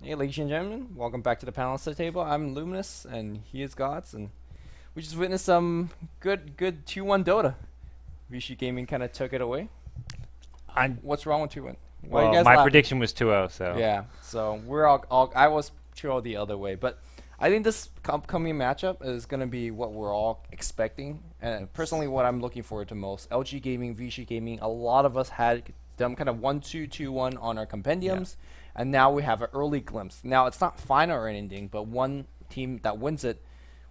Hey, ladies and gentlemen, welcome back to the panelist table. I'm Luminous, and he is Gods, and we just witnessed some good 2-1 Dota. Vici Gaming kind of took it away. I'm, What's wrong with 2-1? Why are you well, guys my laughing? prediction was 2-0, so Yeah, so we're all I was 2-0 the other way, but I think this upcoming matchup is going to be what we're all expecting, and personally what I'm looking forward to most. LG Gaming, Vici Gaming, a lot of us had them kind of 1-2, 2-1 on our compendiums, and now we have an early glimpse. Now it's not final or anything, but one team that wins it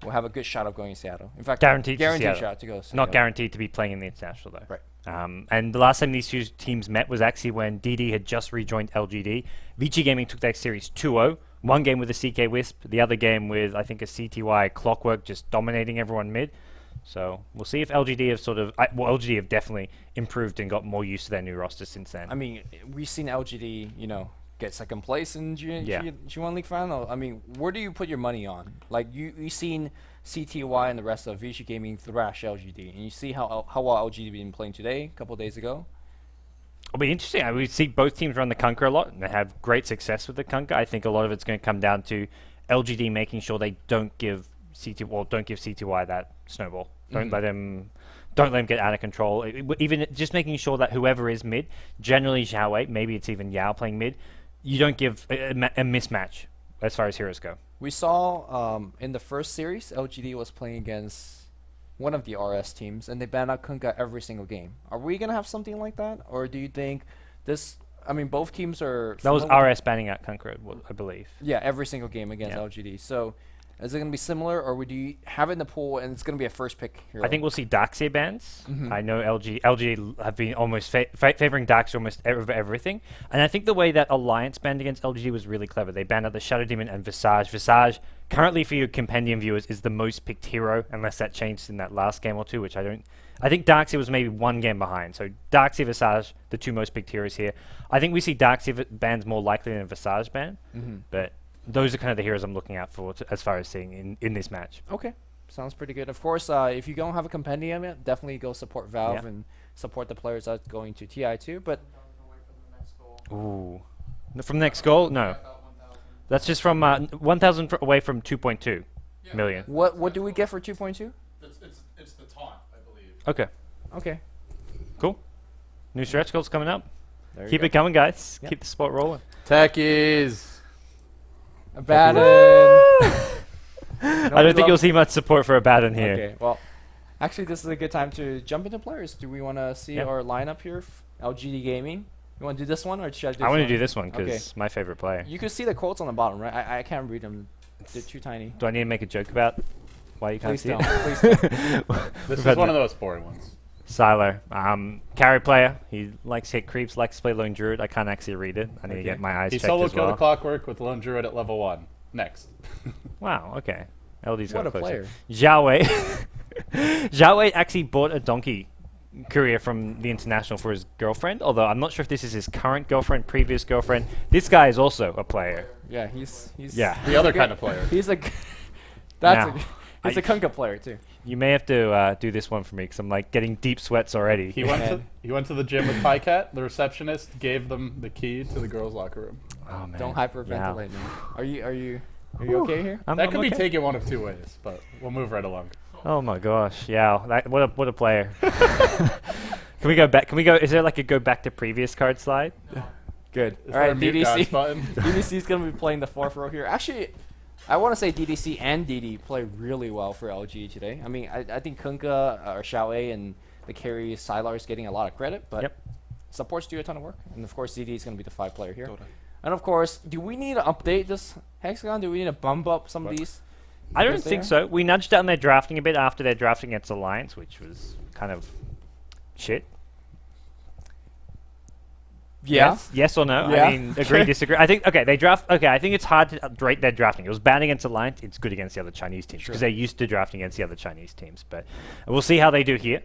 will have a good shot of going to Seattle. In fact, Guaranteed to guaranteed Seattle. shot to go to Seattle. not guaranteed to be playing in the international though. Right. And the last time these two teams met was actually when DD had just rejoined LGD. Vici Gaming took that series 2-0. One game with a CK Wisp, the other game with I think a CTY Clockwork just dominating everyone mid. So we'll see if LGD have LGD have definitely improved and got more used to their new roster since then. I mean, we've seen LGD, get second place in G1 League final. I mean, where do you put your money on? Like, you've seen CTY and the rest of Vici Gaming thrash LGD, and you see how well LGD been playing today, a couple of days ago. It'll be interesting. We see both teams run the Kunkka a lot, and they have great success with the Kunkka. I think a lot of it's going to come down to LGD making sure they don't give CTY that snowball. Don't let them get out of control. Even just making sure that whoever is mid, generally Xiaowei, maybe it's even Yao playing mid, you don't give a mismatch as far as heroes go. We saw in the first series, LGD was playing against one of the RS teams, and they banned out Kunkka every single game. Are we going to have something like that? Or do you think this... I mean, both teams are... That was RS banning out Kunkka, I believe. Yeah, every single game against LGD. So... is it going to be similar, or would you have it in the pool and it's going to be a first pick hero? I think we'll see Darkseer bans. I know LG have been almost favoring Darkseer almost everything. And I think the way that Alliance banned against LG was really clever. They banned out the Shadow Demon and Visage. Visage, currently for your compendium viewers, is the most picked hero, unless that changed in that last game or two, which I don't... I think Darkseer was maybe one game behind. So Darkseer, Visage, the two most picked heroes here. I think we see Darkseer bans more likely than a Visage ban, but... those are kind of the heroes I'm looking out for as far as seeing in this match. Okay, sounds pretty good. Of course, if you don't have a compendium yet, definitely go support Valve and support the players that's going to TI2. But ooh, from next goal? No, that's just from 1,000 away from 2.2 million. What do we get for 2.2? It's the taunt, I believe. Okay, Okay, cool. New stretch goals coming up. there Keep you it coming, guys. Yep. Keep the spot rolling. Techies. go. Abaddon. I don't think you'll see much support for Abaddon here. Okay, well, actually, this is a good time to jump into players. Do we want to see our lineup here? LGD Gaming. You want to do this one, or should I do this I want to one? do this one because Okay. my favorite player. You can see the quotes on the bottom, right? I can't read them. They're too tiny. Do I need to make a joke about why you can't Please see don't. it? Please don't. This had is one of those boring ones. Silo, carry player. He likes to hit creeps, likes to play Lone Druid. I can't actually read it. I need to get my eyes He checked solo as killed well. the Clockwork with Lone Druid at level 1. Next. Wow, okay. LD's What got a closer. player. Xiaowei. Xiaowei actually bought a donkey courier from the international for his girlfriend, although I'm not sure if this is his current girlfriend, previous girlfriend. This guy is also a player. Yeah, he's Yeah. The other good. kind of player. He's a Now, he's a Kunkka player too. You may have to do this one for me because I'm like getting deep sweats already. He went to the gym with Pycat. The receptionist gave them the key to the girls' locker room. Oh man. Don't hyperventilate now. Are you okay here? I'm That could be okay. taken one of two ways, but we'll move right along. Oh my gosh, yeah, what a player. Can we go back? Can we go? Is there like a go back to previous card slide? Good. Is All there right, a mute gods DDC. button? DDC is gonna be playing the fourth row here. Actually, I want to say DDC and DD play really well for LG today. I mean, I think Kunkka or Xiaowei and the carry Sylar is getting a lot of credit, but supports do a ton of work. And of course, DD is gonna be the 5 player here. And of course, do we need to update this Hexagon? Do we need to bump up some of these? I don't Because they think are- so. We nudged down their drafting a bit after their drafting against Alliance, which was kind of shit. Yeah. Yes or no? Yeah. I mean, agree, disagree. I think I think it's hard to rate their drafting. It was bad against Alliance. It's good against the other Chinese teams because they're used to drafting against the other Chinese teams. But we'll see how they do here.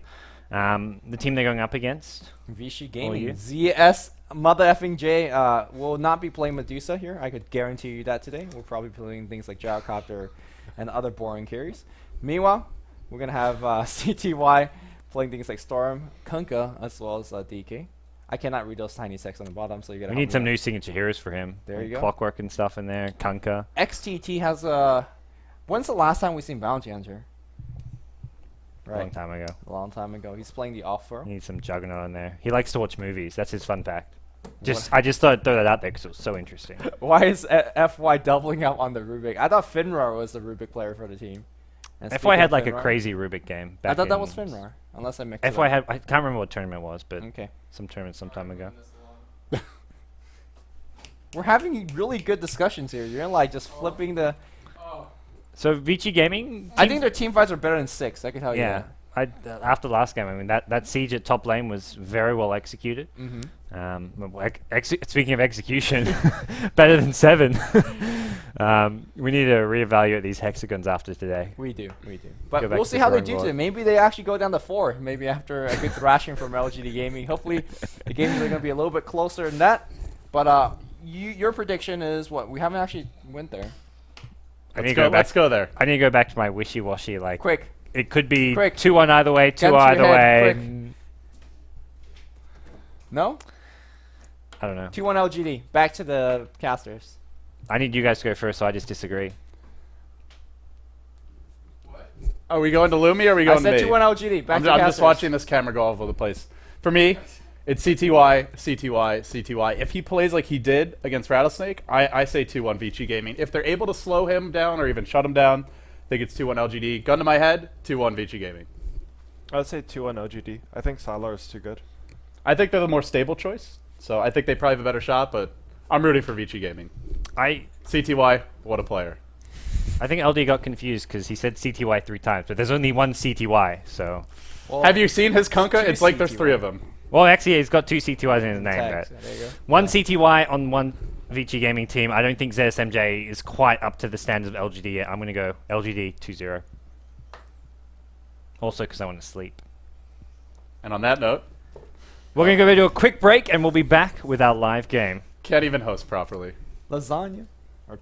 The team they're going up against. Vici you? Gaming. ZS Mother effing J will not be playing Medusa here. I could guarantee you that today. We'll probably be playing things like Gyrocopter and other boring carries. Meanwhile, we're going to have CTY playing things like Storm, Kunkka, as well as DK. I cannot read those tiny text on the bottom, so you gotta We help need me some out. new signature heroes for him. There Like you go. Clockwork and stuff in there. Kunkka. XTT has a. When's the last time we seen Bounty Hunter? A long time ago. A long time ago. He's playing the off-throw. Need some Juggernaut in there. He likes to watch movies. That's his fun fact. I just thought I'd throw that out there because it was so interesting. Why is FY doubling up on the Rubik? I thought Finrar was the Rubik player for the team. And FY speaking had of like a Finrar- crazy Rubik game. I Back thought that in was Finrar, unless I mixed it FY up. had. I can't remember what tournament it was, but Okay. some tournament some time ago. We're having really good discussions here. You're like just flipping the. So Vici Gaming. I think their team fights are better than 6. I can tell you Yeah. that. After the last game, I mean that siege at top lane was very well executed. Mm-hmm. Speaking of execution, better than 7. We need to reevaluate these hexagons after today. We do. Go But back we'll to see the how they drawing do board. today. Maybe they actually go down to 4. Maybe after a good thrashing from LGD Gaming. Hopefully, the games are going to be a little bit closer than that. But your prediction is what? We haven't actually went there. Let's go there. I need to go back to my wishy-washy. Like Quick. it could be Quick. 2-1 either way, Gun 2 to your either head, way. quick. No? I don't know. 2-1 LGD. Back to the casters. I need you guys to go first, so I just disagree. Are we going to Lumi or are we I going to said me? 2-1 LGD. Back I'm to just casters. watching this camera go all over the place. For me, it's CTY, CTY, CTY. If he plays like he did against Rattlesnake, I say 2-1 Vici Gaming. If they're able to slow him down or even shut him down, I think it's 2-1 LGD. Gun to my head, 2-1 Vici Gaming. I'd say 2-1 LGD. I think Sylar is too good. I think they're the more stable choice, so I think they probably have a better shot, but I'm rooting for Vici Gaming. CTY, what a player. I think LD got confused because he said CTY 3 times, but there's only one CTY, so... Well, Have you seen his Kunkka? two It's like there's CTY. 3 of them. Well, actually, he's got 2 CTYs in his name. tags. Right? There you go. One CTY on one Vici Gaming team. I don't think ZSMJ is quite up to the standards of LGD yet. I'm going to go LGD 2-0. Also because I want to sleep. And on that note, We're going to go to a quick break, and we'll be back with our live game. can't even host properly. Lasagna. Or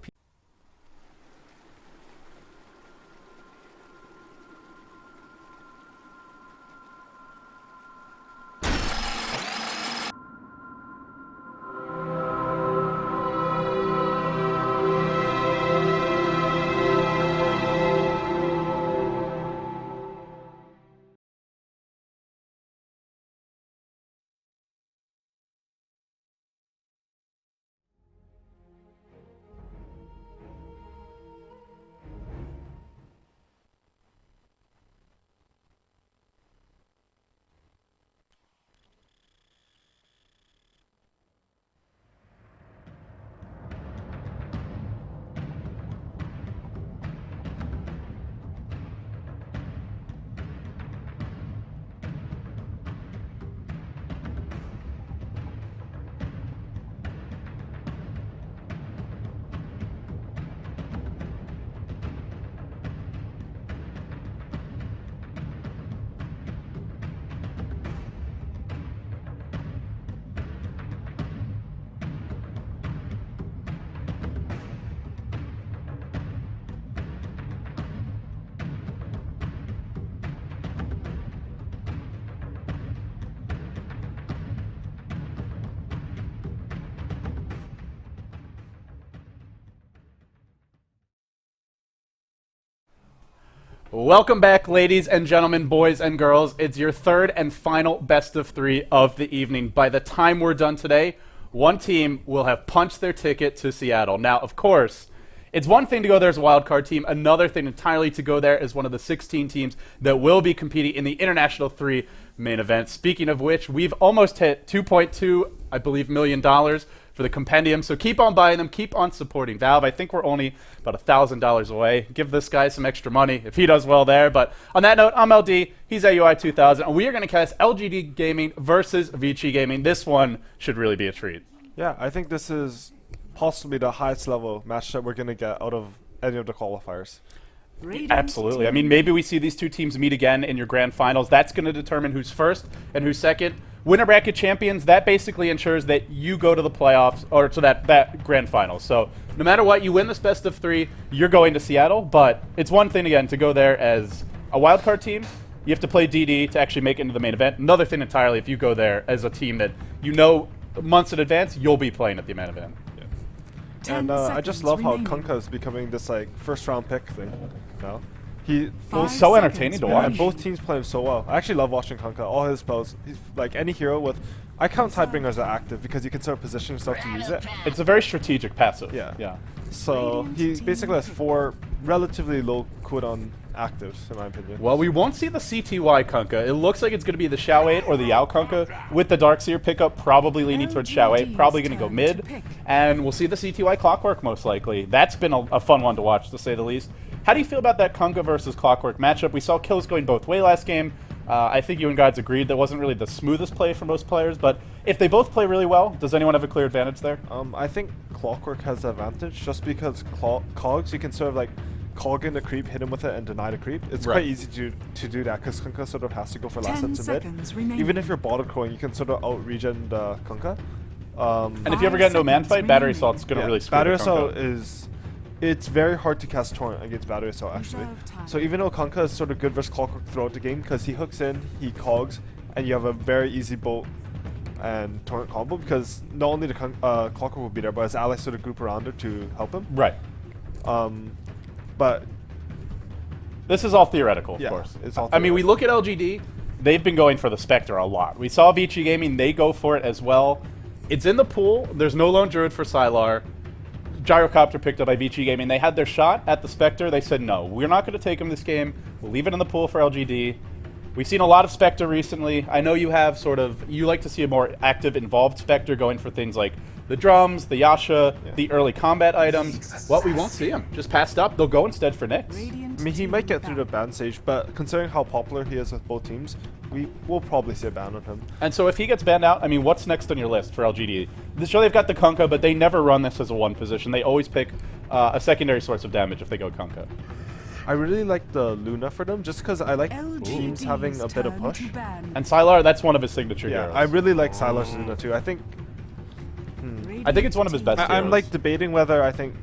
Welcome back, ladies and gentlemen, boys and girls. It's your third and final best of 3 of the evening. By the time we're done today, one team will have punched their ticket to Seattle. Now, of course, it's one thing to go there as a wildcard team, another thing entirely to go there as one of the 16 teams that will be competing in the International 3 main event. Speaking of which, we've almost hit $2.2, I believe, million for the compendium. So keep on buying them, keep on supporting Valve. I think we're only about $1,000 away. Give this guy some extra money if he does well there. But on that note, I'm LD, he's AUI 2000, and we are going to cast LGD Gaming versus Vici Gaming. This one should really be a treat. Yeah, I think this is possibly the highest level match that we're going to get out of any of the qualifiers. Absolutely. I mean, maybe we see these two teams meet again in your grand finals. That's going to determine who's first and who's second. Winner bracket champions, that basically ensures that you go to the playoffs or to that grand final. So no matter what, you win this best of 3, you're going to Seattle. But it's one thing, again, to go there as a wildcard team. You have to play DD to actually make it into the main event. Another thing entirely if you go there as a team that you know months in advance you'll be playing at the main event. And I just love how Kunkka is becoming this like first round pick thing now. He's so entertaining to watch. And both teams play him so well. I actually love watching Kunkka. All his spells, he's like any hero with. I count Tidebringer as active because you can sort of position yourself to use it. It's a very strategic passive. Yeah. So he basically has 4 relatively low cooldown actives, in my opinion. Well, we won't see the CTY Kunkka. It looks like it's going to be the Xiao 8 or the Yao Kunkka with the Darkseer pickup, probably leaning towards Xiao 8, probably going to go mid. And we'll see the CTY Clockwork most likely. That's been a fun one to watch, to say the least. How do you feel about that Kunkka versus Clockwork matchup? We saw kills going both way last game. I think you and Gods agreed that wasn't really the smoothest play for most players, but if they both play really well, does anyone have a clear advantage there? I think Clockwork has the advantage just because Cogs, you can sort of like cog in the creep, hit him with it, and deny the creep. It's quite easy to do that because Kunkka sort of has to go for last hits in mid. Even if you're bottom crowing, you can sort of out-regen the Kunkka. And if you ever get into a man fight, Battery Assault's going to really screw Battery the Assault Kunkka. It's very hard to cast Torrent against Battery Assault, actually. So even though Kunkka is sort of good versus Clockwork throughout the game, because he hooks in, he cogs, and you have a very easy bolt and Torrent combo, because not only the Clockwork will be there, but his allies sort of group around it to help him. Right. But this is all theoretical, of course. It's all I mean, we look at LGD, they've been going for the Spectre a lot. We saw Vici Gaming, they go for it as well. It's in the pool, there's no Lone Druid for Sylar. Gyrocopter picked up by Vici Gaming. They had their shot at the Spectre. They said, no, we're not going to take him this game. We'll leave it in the pool for LGD. We've seen a lot of Spectre recently. I know you have sort of, you like to see a more active, involved Spectre going for things like the drums, the Yasha, the early combat items. Well, we won't see him. Just passed up. They'll go instead for Nyx. I mean, he might get through the ban stage, but considering how popular he is with both teams, we will probably see a ban on him. And so if he gets banned out, I mean, what's next on your list for LGD? Sure, they've got the Kunkka, but they never run this as a 1 position. They always pick a secondary source of damage if they go Kunkka. I really like the Luna for them, just because I like teams having a bit of push. And Sylar, that's one of his signature heroes. I really like Sylar's Luna too. I think it's one of his best heroes. I'm like debating whether I think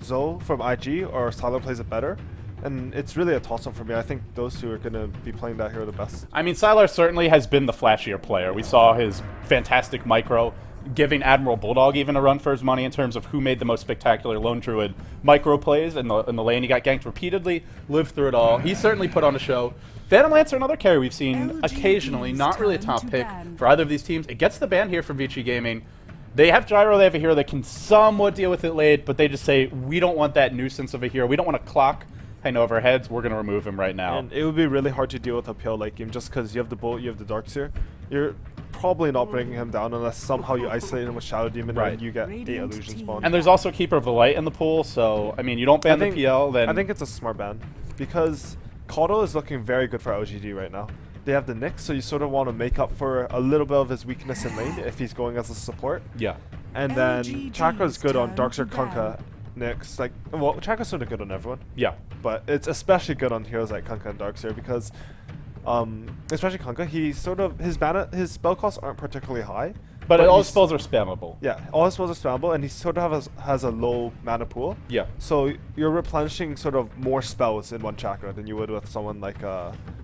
Zoe from IG or Sylar plays it better. And it's really a toss-up for me. I think those two are going to be playing that hero the best. I mean, Sylar certainly has been the flashier player. We saw his fantastic micro, giving Admiral Bulldog even a run for his money in terms of who made the most spectacular Lone Druid micro plays in the lane. He got ganked repeatedly, lived through it all. He certainly put on a show. Phantom Lancer, another carry we've seen occasionally, not really a top pick for either of these teams. It gets the ban here from Vici Gaming. They have Gyro, they have a hero that can somewhat deal with it late, but they just say, we don't want that nuisance of a hero. We don't want to clock hang over our heads. We're going to remove him right now. And it would be really hard to deal with a PL late game just because you have the Bolt, you have the Darkseer. You're probably not bringing him down unless somehow you isolate him with Shadow Demon and you get 8 illusion spawn. And there's also Keeper of the Light in the pool, so, I mean, you don't ban the PL, then... I think it's a smart ban because Caudle is looking very good for LGD right now. They have the Nyx, so you sort of want to make up for a little bit of his weakness in lane if he's going as a support. Yeah. And then Chakra is good on Darkseer, Kunkka, Nyx. Like, well, Chakra's sort of good on everyone. Yeah. But it's especially good on heroes like Kunkka and Darkseer because, especially Kunkka, he sort of his spell costs aren't particularly high. But all his spells are spammable. Yeah, all his spells are spammable, and he sort of has a low mana pool. Yeah. So you're replenishing sort of more spells in one chakra than you would with someone like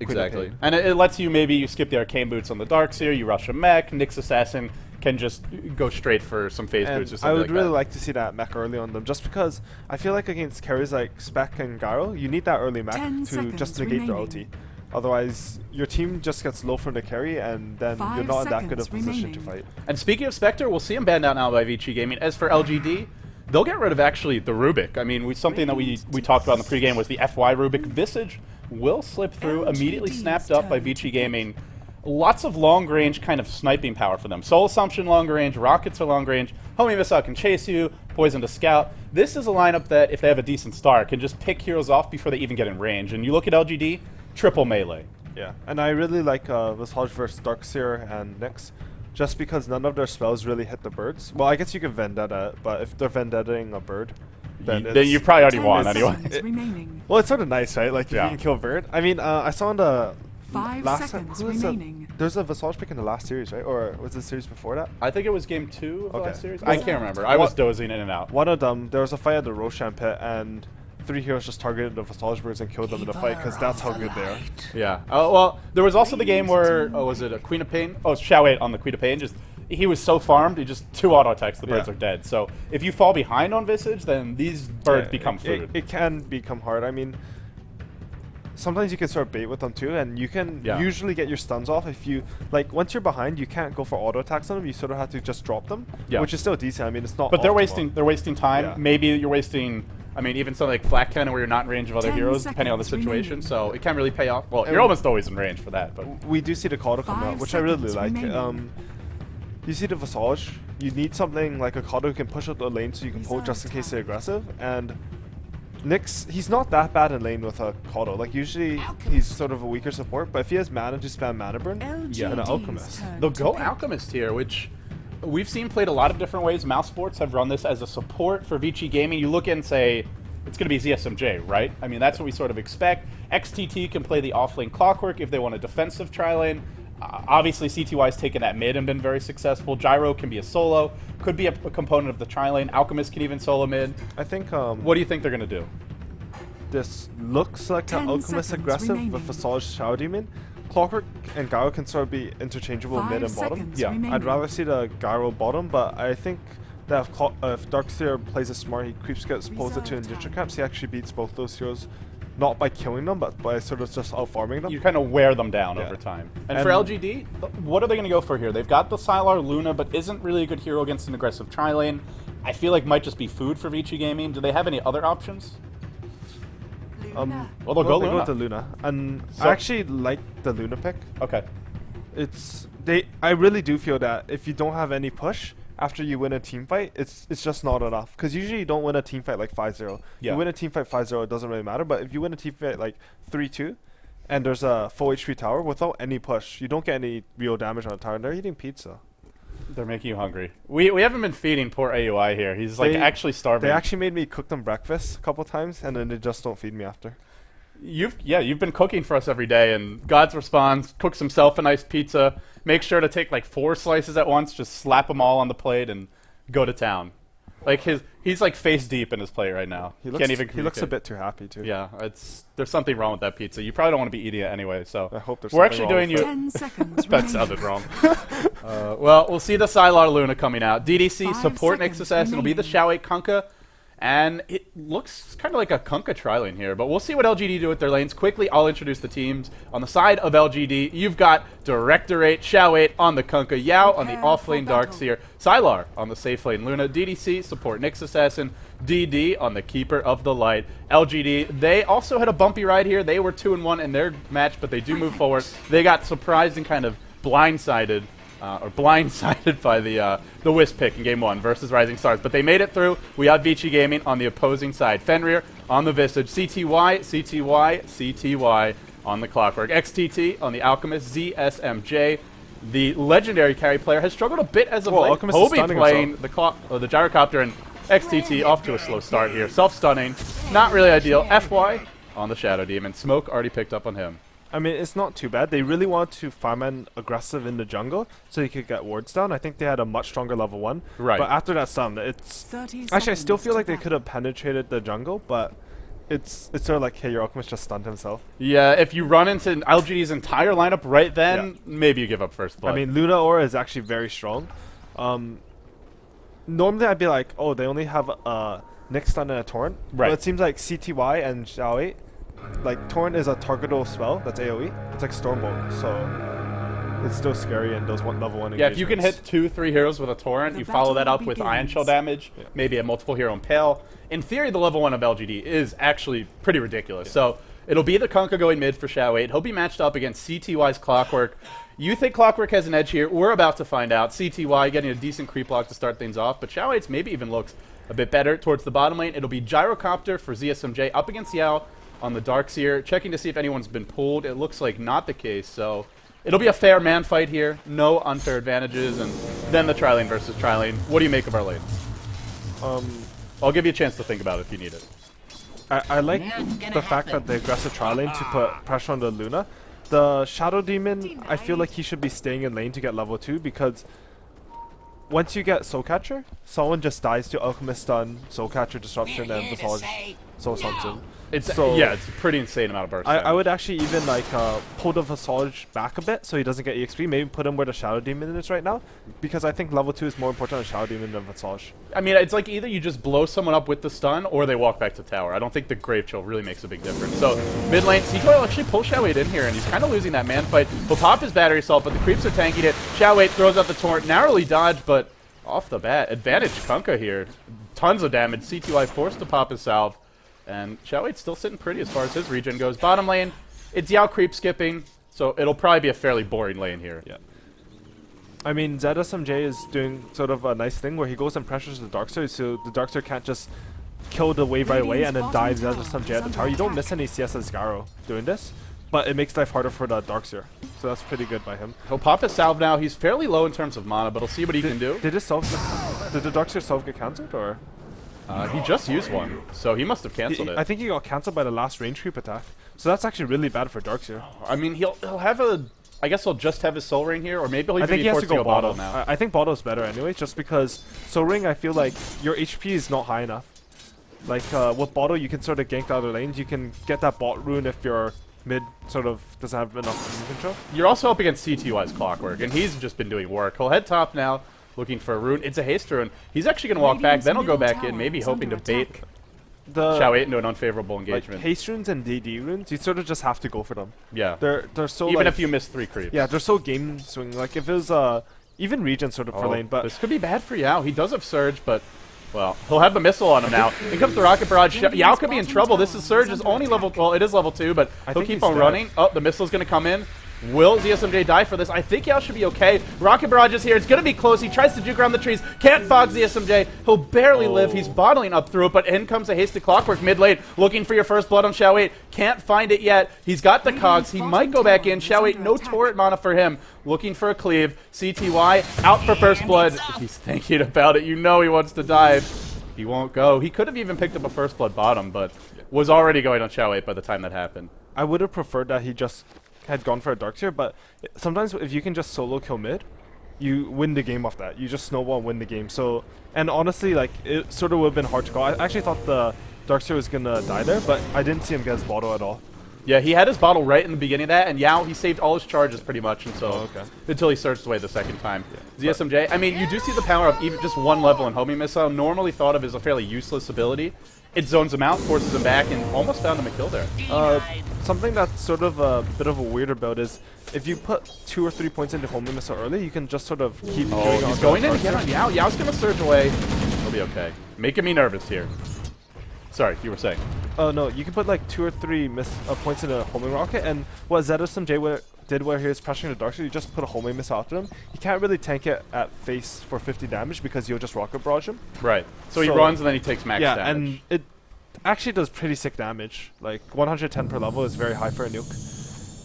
exactly. And it lets you maybe you skip the Arcane Boots on the Darkseer, you rush a mech, Nyx Assassin can just go straight for some phase boots or something I would like really that. like to see that mech early on them, just because I feel like against carries like Spec and Gyro, you need that early mech to just negate their ulti. Otherwise, your team just gets low from the carry, and then you're not in that good of a position to fight. And speaking of Spectre, we'll see him banned out now by Vici Gaming. As for LGD, they'll get rid of actually the Rubik. I mean, something that we talked about in the pregame was the FY Rubik. Visage will slip through, immediately snapped up by Vici Gaming. Lots of long-range kind of sniping power for them. Soul Assumption long-range, Rockets are long-range, Homie Missile can chase you, Poison to Scout. This is a lineup that, if they have a decent start, can just pick heroes off before they even get in range. And you look at LGD, triple melee. Yeah, and I really like Visage versus Darkseer and Nyx, just because none of their spells really hit the birds. Well, I guess you can Vendetta, but if they're Vendettaing a bird, then you probably already won anyway. Well, it's sort of nice, right? Like, you Yeah. can kill a bird. I mean, I saw in the 5 last seconds who was remaining. there's a Visage pick in the last series, right? Or was it the series before that? I think it was game 2 of the Okay. last series. I can't remember. I was dozing in and out. One of them, there was a fight at the Roshan pit, and 3 heroes just targeted the Visage birds and killed them in the fight, because that's how good they are. Yeah. Well, there was also the game where, was it a Queen of Pain? Oh, Xiao 8 on the Queen of Pain. Just he was so farmed, he just 2 auto attacks, the birds are dead. So if you fall behind on Visage, then these birds become food. It can become hard. I mean, sometimes you can sort of bait with them too, and you can usually get your stuns off if you, like, once you're behind, you can't go for auto attacks on them. You sort of have to just drop them, which is still decent. I mean, it's not. But they're optimal. wasting time. Yeah. Maybe you're wasting. I mean, even something like Flak Cannon where you're not in range of other heroes, depending on the situation. So it can't really pay off. Well, you're almost always in range for that. But we do see the Kato come out, which I really like. You see the Visage. You need something like a Kato who can push out the lane so you can pull just in case they're aggressive. And Nyx, he's not that bad in lane with a Kato. Like, usually he's sort of a weaker support, but if he has mana to spam mana burn, and an Alchemist. They'll go Alchemist here, which we've seen played a lot of different ways. Mouse Sports have run this as a support for Vici Gaming. You look and say, it's going to be ZSMJ, right? I mean, that's what we sort of expect. XTT can play the off-lane Clockwork if they want a defensive tri-lane. Obviously, CTY's taken that mid and been very successful. Gyro can be a solo, could be a component of the tri-lane. Alchemist can even solo mid. I think. What do you think they're going to do? This looks like an Alchemist aggressive with Visage Shadow Demon. Clockwork and Gyro can sort of be interchangeable mid and bottom. I'd rather see the Gyro bottom, but I think that if Darkseer plays it smart, he creeps gets posted to Ninja Camps, he actually beats both those heroes. Not by killing them, but by sort of just out-farming them. You kind of wear them down over time. And for LGD, what are they going to go for here? They've got the Sylar Luna, but isn't really a good hero against an aggressive tri-lane. I feel like might just be food for Vici Gaming. Do they have any other options? Well, they'll go Luna. Luna. Go to Luna. And I actually like the Luna pick. Okay. I really do feel that if you don't have any push, after you win a team fight, it's just not enough. Because usually you don't win a team fight like 5-0. You win a team fight 5-0, it doesn't really matter. But if you win a team fight like 3-2, and there's a full HP tower, without any push, you don't get any real damage on the tower. And they're eating pizza. They're making you hungry. We haven't been feeding poor AUI here. He's like actually starving. They actually made me cook them breakfast a couple times, and then they just don't feed me after. You've been cooking for us every day, and Gods responds, cooks himself a nice pizza, makes sure to take like 4 slices at once, just slap them all on the plate and go to town. Like he's like face deep in his plate right now. He looks a bit too happy too. Yeah, there's something wrong with that pizza. You probably don't want to be eating it anyway. So I hope there's we're actually doing you. 10 seconds That sounded wrong. Well, we'll see the Sylar Luna coming out. DDC support Nexus S. It'll be the Xiao 8 Kunkka. And it looks kind of like a Kunkka tri-lane here, but we'll see what LGD do with their lanes. Quickly, I'll introduce the teams. On the side of LGD, you've got Directorate, Xiao 8 on the Kunkka, Yao on the off-lane Darkseer, Sylar on the safe lane Luna, DDC, support Nyx Assassin, DD on the Keeper of the Light. LGD, they also had a bumpy ride here. They were 2-1 in their match, but they do move forward. They got surprised and kind of blindsided by the Wisp pick in Game 1 versus Rising Stars. But they made it through. We have Vici Gaming on the opposing side. Fenrir on the Visage. CTY on the Clockwork. XTT on the Alchemist. ZSMJ. The legendary carry player has struggled a bit as of late. Hobie playing the Gyrocopter, and XTT off to a slow start here. Self-stunning. Not really ideal. FY on the Shadow Demon. Smoke already picked up on him. I mean, it's not too bad. They really want to farm aggressive in the jungle so you could get wards down. I think they had a much stronger level 1. Right. But after that stun, actually, I still feel like they could have penetrated the jungle, but it's sort of like, hey, your Alchemist just stunned himself. Yeah, if you run into LGD's entire lineup right then, maybe you give up first blood. I mean, Luna Aura is actually very strong. Normally, I'd be like, oh, they only have a Nyx stun and a Torrent. Right. But it seems like CTY and Xiao 8, like, Torrent is a targetable spell that's AoE. It's like Stormbolt, so it's still scary in those level 1 Yeah, if you can hit 2-3 heroes with a Torrent, you follow that up with Ion Shell damage, maybe a multiple hero Impale. In theory, the level 1 of LGD is actually pretty ridiculous. So it'll be the Kunkka going mid for Xiao 8. He'll be matched up against CTY's Clockwork. You think Clockwork has an edge here? We're about to find out. CTY getting a decent creep block to start things off, but Xiao 8's maybe even looks a bit better towards the bottom lane. It'll be Gyrocopter for ZSMJ up against Yao on the Darkseer, checking to see if anyone's been pulled. It looks like not the case, so it'll be a fair man fight here. No unfair advantages, and then the tri-lane versus tri-lane. What do you make of our lanes? I'll give you a chance to think about it if you need it. I like the fact that the aggressive tri-lane to put pressure on the Luna. The Shadow Demon, I feel like he should be staying in lane to get level 2, because once you get Soul Catcher, someone just dies to Alchemist stun, Soul Catcher disruption, and Visage. so something. It's So- yeah, it's a pretty insane amount of burst. I damage. would actually even like pull the Visage back a bit so he doesn't get EXP. Maybe put him where the Shadow Demon is right now, because I think level 2 is more important on Shadow Demon than Visage. I mean, it's like either you just blow someone up with the stun, or they walk back to tower. I don't think the Grave Chill really makes a big difference. So mid lane, C2 will actually pull Xiaowei in here, and he's kind of losing that man fight. He'll pop his battery assault, but the creeps are tanking it. Xiaowei throws out the torrent, narrowly dodged, but off the bat, advantage Kunkka here. Tons of damage. C2I forced to pop his salve. And Xiaowei's still sitting pretty as far as his regen goes. Bottom lane, it's Yao creep skipping, so it'll probably be a fairly boring lane here. Yeah. I mean, ZSMJ is doing sort of a nice thing where he goes and pressures the Darkseer, so the Darkseer can't just kill the wave right away and then dive ZSMJ at the tower. You don't miss any CS as Garo doing this, but it makes life harder for the Darkseer. So that's pretty good by him. He'll pop his salve now. He's fairly low in terms of mana, but he'll see what he can do. Did his did the Darkseer self get cancelled, or? He just used one, so he must have canceled it. I think he got cancelled by the last range creep attack. So that's actually really bad for Darkseer. I mean, he'll have a... I guess he'll just have his Soul Ring here, or maybe he'll I even think be he has forced to go bottle bottle. now. I think bottle's better anyway, just because Soul Ring, I feel like your HP is not high enough. Like with bottle, you can sort of gank the other lanes. You can get that bot rune if your mid sort of doesn't have enough rune control. You're also up against CTY's Clockwork, and he's just been doing work. He'll head top now, looking for a rune. It's a haste rune. He's actually going to walk back, then he'll go back in, maybe hoping to bait Xiaowei into an unfavorable Like engagement. haste runes and DD runes, you sort of just have to go for them. Yeah. They're so Even like, if you miss 3 creeps. yeah, they're so game swinging. Like if it was even regen sort of for lane, but this could be bad for Yao. He does have Surge, but, well, he'll have the missile on him now. In comes the Rocket Barrage. Yao could be in trouble. This is Surge is only level... Well, it is level 2, but I he'll think keep he's on dead. running. Oh, the missile's going to come in. Will ZSMJ die for this? I think Yao should be okay. Rocket Barrage is here. It's going to be close. He tries to juke around the trees. Can't fog ZSMJ. He'll barely live. He's bottling up through it, but in comes a hasted Clockwork mid lane. Looking for your first blood on Xiaowei. Can't find it yet. He's got the cogs. He might go back in. Xiaowei, no turret mana for him. Looking for a cleave. CTY out for first blood. He's thinking about it. You know he wants to dive. He won't go. He could have even picked up a first blood bottom, but was already going on Xiaowei by the time that happened. I would have preferred that he just had gone for a Darkseer, but sometimes if you can just solo kill mid, you win the game off that. You just snowball and win the game. So, and honestly, like, it sort of would have been hard to call. I actually thought the Darkseer was going to die there, but I didn't see him get his bottle at all. Yeah, he had his bottle right in the beginning of that, and Yao, he saved all his charges pretty much until okay. until he searched away the second time. ZSMJ, I mean, you do see the power of even just one level in homing missile, normally thought of as a fairly useless ability. It zones him out, forces him back, and almost found him a kill there. Something that's sort of a bit of a weird about is if you put 2 or 3 points into homing missile early, you can just sort of keep going on. He's going in again on Yao. Yao's going to surge away. He'll be okay. Making me nervous here. Sorry, you were saying. Oh no, you can put like 2 or 3 points in a homing rocket, and what ZSMJ did where he was pressuring the Darkseer, you just put a homing missile after him. You can't really tank it at face for 50 damage because you'll just rocket barrage him. Right. So he runs and then he takes max Yeah, damage. and it actually does pretty sick damage. Like 110 per level is very high for a nuke.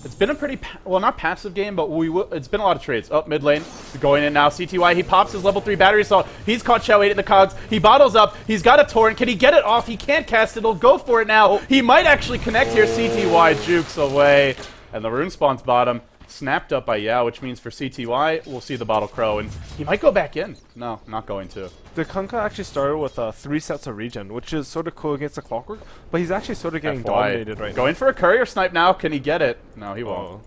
It's been a pretty, well, not passive game, but it's been a lot of trades. Up mid lane, going in now. CTY, he pops his level 3 battery assault. He's caught Xiaowei in the cogs. He bottles up. He's got a torrent. Can he get it off? He can't cast it. He'll go for it now. He might actually connect here. CTY jukes away. And the rune spawns bottom. Snapped up by Yao, which means for CTY, we'll see the Bottle Crow, and he might go back in. No, not going to. The Kunkka actually started with 3 sets of regen, which is sort of cool against the Clockwork, but he's actually sort of getting dominated right now. Going for a courier snipe now. Can he get it? No, he won't. Oh.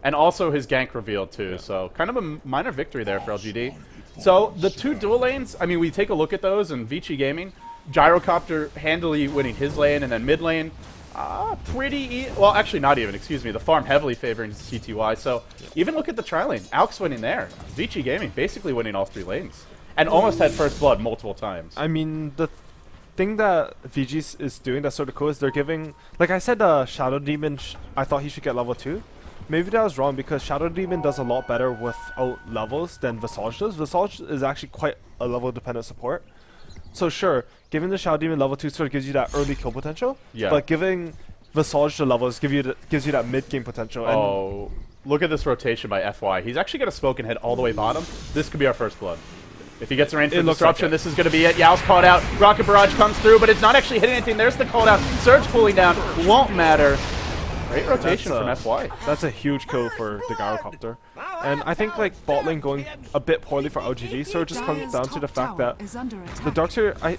And also his gank revealed too, so kind of a minor victory there for LGD. So the 2 dual lanes, I mean, we take a look at those, and Vici Gaming, Gyrocopter handily winning his lane, and then mid lane, well, actually not even, excuse me, the farm heavily favoring CTY, so even look at the tri-lane. Alk's winning there. Vici Gaming basically winning all 3 lanes. And almost had first blood multiple times. I mean, the thing that VG is doing that's sort of cool is they're giving, like I said, Shadow Demon, I thought he should get level 2. Maybe that was wrong because Shadow Demon does a lot better without levels than Visage does. Visage is actually quite a level dependent support. So sure, giving the Shadow Demon level 2 sort of gives you that early kill potential. Yeah. But giving Visage the levels gives you that mid game potential. And Oh, look at this rotation by FY. He's actually got a smoke and head all the way bottom. This could be our first blood. If he gets a range for looks disruption, like it. this is going to be it. Yao's caught out. Rocket Barrage comes through, but it's not actually hitting anything. There's the call out. Surge pulling down. Won't matter. Great rotation from FY. That's a huge kill for the Gyrocopter. And I think like bot lane going a bit poorly for LGD, so it just comes down to the fact that the Darkseer,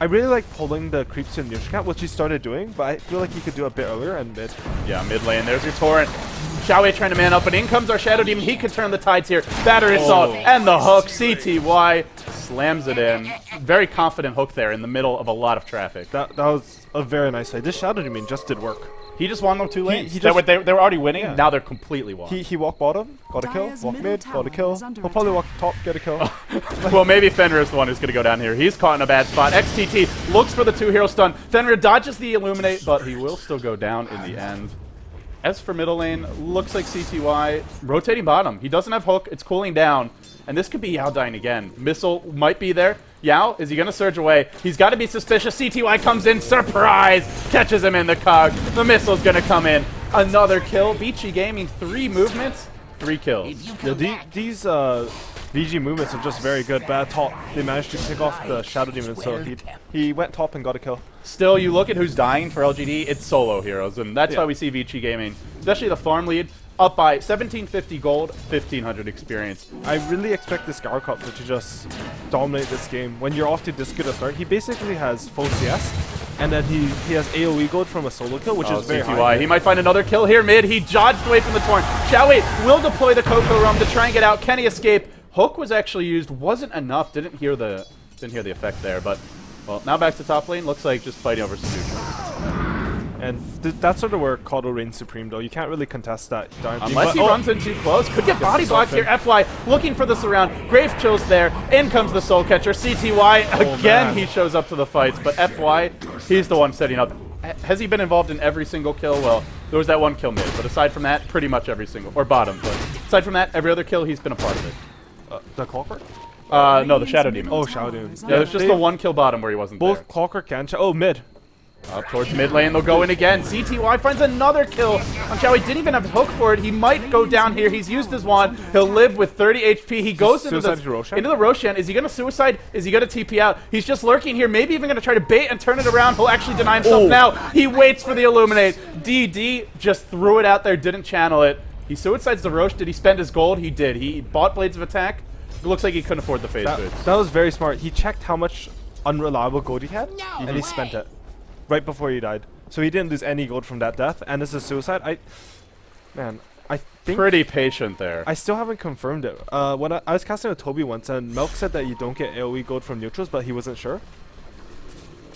I really like pulling the creeps to the neutral camp, which he started doing, but I feel like he could do it a bit earlier and mid. Yeah, mid lane. There's your torrent. Xiaowei trying to man up, but in comes our Shadow Demon. He can turn the tides here. Battery Assault and the hook. CTY slams it in. Very confident hook there in the middle of a lot of traffic. That was a very nice play. This Shadow Demon just did work. He just won them 2 lanes. He they just- were already winning. Yeah. Now they're completely won. He walked bottom, got a kill, walked mid, got a kill. He'll probably walk top, get a kill. Well, maybe Fenrir is the one who's going to go down here. He's caught in a bad spot. XTT looks for the 2-hero stun. Fenrir dodges the Illuminate, but he will still go down in the end. As for middle lane, looks like CTY rotating bottom. He doesn't have hook. It's cooling down. And this could be Yao dying again. Missile might be there. Yao, is he going to surge away? He's got to be suspicious. CTY comes in. Surprise! Catches him in the cog. The missile's going to come in. Another kill. Vici Gaming, 3 movements, 3 kills. Yeah, these VG movements are just very good, but at top, they managed to pick off the Shadow Demon, so he went top and got a kill. Still, you look at who's dying for LGD, it's solo heroes, and that's why we see Vici Gaming, especially the farm lead, up by 1750 gold, 1500 experience. I really expect this Garcopter to just dominate this game. When you're off to this good a start, he basically has full CS, and then he has AoE gold from a solo kill, which is very high. He might find another kill here mid. He dodged away from the torrent. Xiaowei will deploy the Coco Rum to try and get out. Can he escape? Hook was actually used, wasn't enough. Didn't hear the effect there, but well, now back to top lane. Looks like just fighting over some neutral. And that's sort of where Caudle reigns supreme, though. You can't really contest that. Unless he runs in too close. Could get body blocked here. FY looking for the surround. Grave Chill's there. In comes the Soul Catcher. CTY again. He shows up to the fights, but FY, he's the one setting up. Has he been involved in every single kill? Well, there was that one kill mid, but aside from that, pretty much every single, or bottom. But aside from that, every other kill, he's been a part of it. The Clockwork? No, the Shadow Demon. Oh, Shadow Demon. Yeah, there's just the one kill bottom where he wasn't Both there. Clockwork and Oh, mid. Up towards mid lane, they'll go in again. CTY finds another kill on Xiaowei. Didn't even have a hook for it. He might go down here. He's used his wand. He'll live with 30 HP. He goes into the Roshan. Is he going to suicide? Is he going to TP out? He's just lurking here. Maybe even going to try to bait and turn it around. He'll actually deny himself now. He waits for the Illuminate. DD just threw it out there, didn't channel it. He suicides the Rosh. Did he spend his gold? He did. He bought Blades of Attack. It looks like he couldn't afford the phase boots. That was very smart. He checked how much unreliable gold he had, and he spent it right before he died. So he didn't lose any gold from that death, and this is suicide. I think Pretty patient there. I still haven't confirmed it. When I was casting with Toby once, and Milk said that you don't get AoE gold from neutrals, but he wasn't sure.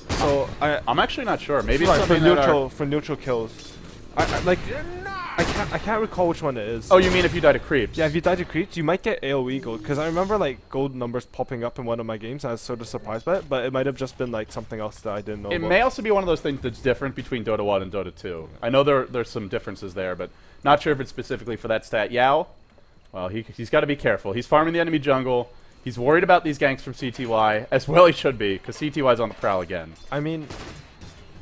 So I'm actually not sure. Maybe right, it's for something for neutral kills. I can't recall which one it is. Oh, you mean if you die to creeps? Yeah, if you die to creeps, you might get AoE gold. Because I remember like gold numbers popping up in one of my games, and I was sort of surprised by it. But it might have just been like something else that I didn't know It about. may also be one of those things that's different between Dota 1 and Dota 2. I know there's some differences there, but not sure if it's specifically for that stat. Yao, well, he's got to be careful. He's farming the enemy jungle. He's worried about these ganks from CTY, as well he should be, because CTY's on the prowl again. I mean,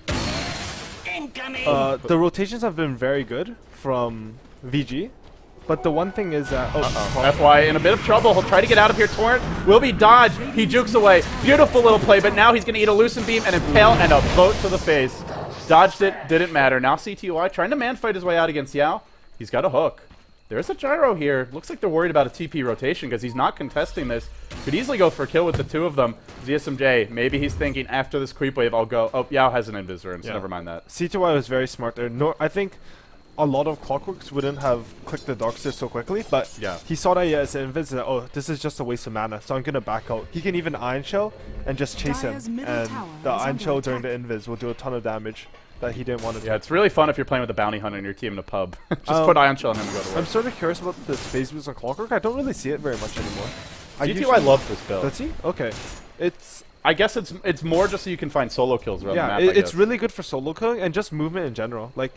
the rotations have been very good from VG, but the one thing is that FY in a bit of trouble. He'll try to get out of here. Torrent will be dodged. He jukes away. Beautiful little play, but now he's going to eat a Lucent Beam and Impale and a boat to the face. Dodged it, didn't matter. Now CTY trying to man fight his way out against Yao. He's got a hook. There's a gyro here. Looks like they're worried about a TP rotation because he's not contesting this. Could easily go for a kill with the two of them. ZSMJ, maybe he's thinking after this creep wave I'll go. Oh, Yao has an Invis, so never mind that. CTY was very smart there. No, I think a lot of Clockworks wouldn't have clicked the Darkster so quickly, but he saw that as an Invis, that, oh, this is just a waste of mana, so I'm going to back out. He can even Iron Shell and just chase him, and the Iron Shell during the Invis will do a ton of damage that he didn't want to do. Yeah, it's really fun if you're playing with a bounty hunter and your team in a pub. Just put Iron Shell on him and go to work. I'm sort of curious about this phase boost on Clockwork. I don't really see it very much anymore. CTY loves this build. Does he? Okay. I guess it's more just so you can find solo kills around the map. It's really good for solo killing and just movement in general. Like,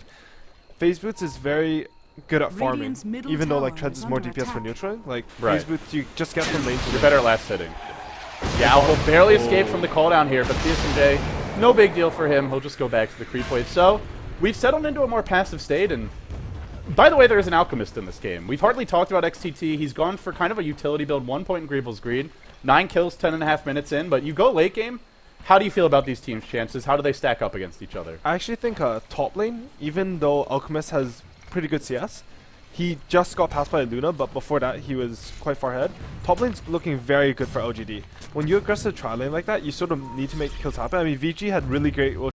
phase boots is very good at farming, even though like Treads is more DPS for neutral. Like phase boots, you just get from lane to lane. You're better at last hitting. Yao will barely escape from the cooldown here, but CSMJ, no big deal for him. He'll just go back to the creep wave. So we've settled into a more passive state, and by the way, there is an Alchemist in this game. We've hardly talked about XTT. He's gone for kind of a utility build, 1 point in Greevil's Greed, 9 kills, 10.5 minutes in, but you go late game. How do you feel about these teams' chances? How do they stack up against each other? I actually think top lane, even though Alchemist has pretty good CS, He just got passed by Luna, but before that he was quite far ahead. Top lane's looking very good for LGD. When you aggressive tri lane like that, you sort of need to make kills happen. I mean, Vici had really great